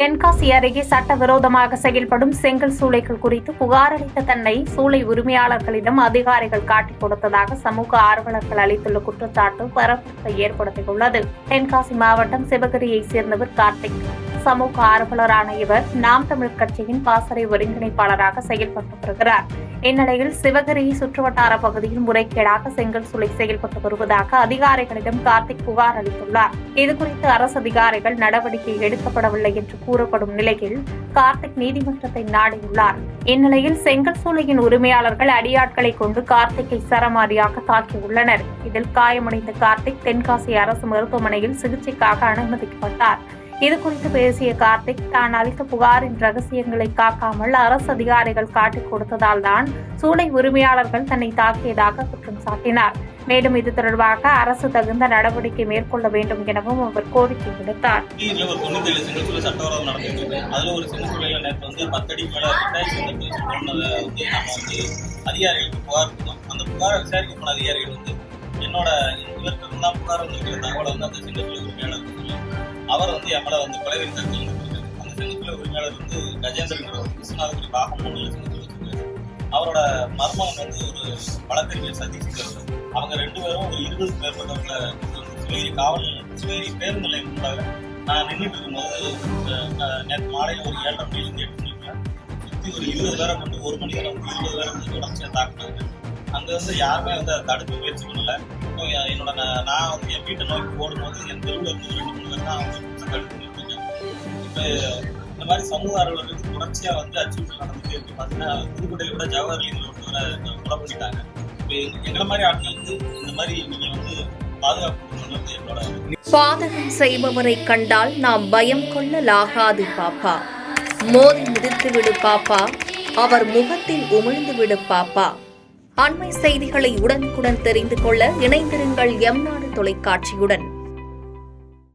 தென்காசி அருகே சட்டவிரோதமாக செயல்படும் செங்கல் சூளைகள் குறித்து புகார் அளித்த தன்னை சூளை உரிமையாளர்களிடம் அதிகாரிகள் காட்டிக் கொடுத்ததாக சமூக ஆர்வலர்கள் அளித்துள்ள குற்றச்சாட்டு பரபரப்பை ஏற்படுத்தியுள்ளது. தென்காசி மாவட்டம் சிவகிரியைச் சேர்ந்தவர் கார்த்திக். சமூக ஆர்வலரான இவர் நாம் தமிழர் கட்சியின் பாசறை ஒருங்கிணைப்பாளராக செயல்பட்டு வருகிறார். இந்நிலையில் சிவகிரி சுற்றுவட்டார பகுதியில் முறைகேடாக செங்கல் சூளை செயல்பட்டு வருவதாக அதிகாரிகளிடம் கார்த்திக் புகார் அளித்துள்ளார். இதுகுறித்து அரசு அதிகாரிகள் நடவடிக்கை எடுக்கப்படவில்லை என்று கூறப்படும் நிலையில் கார்த்திக் நீதிமன்றத்தை நாடியுள்ளார். இந்நிலையில் செங்கல் சூளையின் உரிமையாளர்கள் அடியாட்களை கொண்டு கார்த்திக்கை சரமாரியாக தாக்கியுள்ளனர். இதில் காயமடைந்த கார்த்திக் தென்காசி அரசு மருத்துவமனையில் சிகிச்சைக்காக அனுமதிக்கப்பட்டார். இதுகுறித்து பேசிய கார்த்திக், தான் அளித்த புகாரின் ரகசியங்களை காக்காமல் அரசு அதிகாரிகள் காட்டிக் கொடுத்ததால் தான் சூளை உரிமையாளர்கள் தன்னை தாக்கியதாக குற்றம் சாட்டினார். மேலும் இது தொடர்பாக அரசு தகுந்த நடவடிக்கை மேற்கொள்ள வேண்டும் எனவும் அவர் கோரிக்கை விடுத்தார். அவர் எம்மளை கொலைவெறி தடுத்து அந்த செங்கல் உரிமையாளர் கஜேந்திரன் விஸ்வநாதபுரி பாகம் 3 வச்சிருக்காரு. அவரோட மர்மம் ஒரு வழக்கறிஞர் சதீஷ். அவங்க 2 பேரும் ஒரு 20 மேற்பட்டவர்களை சிவகிரி பேருந்து நிலையம் முன்பாக நான் நின்றுட்டு இருக்கும்போது நேற்று மாலையில் ஒரு 7:30 மணிலேருந்து 8 மணிக்குள்ள சுற்றி ஒரு 20 பேரை கொண்டு 1 மணி நேரம் 20 பேரை தொடர்ச்சியாக தாக்குனாங்க. அங்கே யாருமே அதை தடுக்க முயற்சி பண்ணல. என்னோட நான் என் வீட்டை நோக்கி ஓடும்போது என் தெருவில் இருந்து 2-3 பேர் தான் தடுத்து நிறுத்திருக்காங்க. இப்போ இந்த மாதிரி சமூக ஆர்வலர்களுக்கு தொடர்ச்சியாக அச்சுறுத்தல் நடந்துட்டு இருக்கு. பார்த்தீங்கன்னா புதுக்கோட்டையில் கூட ஜவஹர்லிங்கில் ஒருத்தவரை கொலை பண்ணிட்டாங்க. இப்போ எங்களை மாதிரி ஆட்களுக்கு இந்த மாதிரி நீங்கள் பாதுகாப்பு கொடுக்கணும்னு என்னோட. பாதகம் செய்பவரை கண்டால் நாம் பயம் கொள்ளலாகாது பாப்பா. மோதி மிதித்து விடு பாப்பா, அவர் முகத்தில் உமிழ்ந்து விடு பாப்பா. அண்மை செய்திகளை உடனுக்குடன் தெரிந்து கொள்ள இணைந்திருங்கள் எம் நாடு தொலைக்காட்சியுடன்.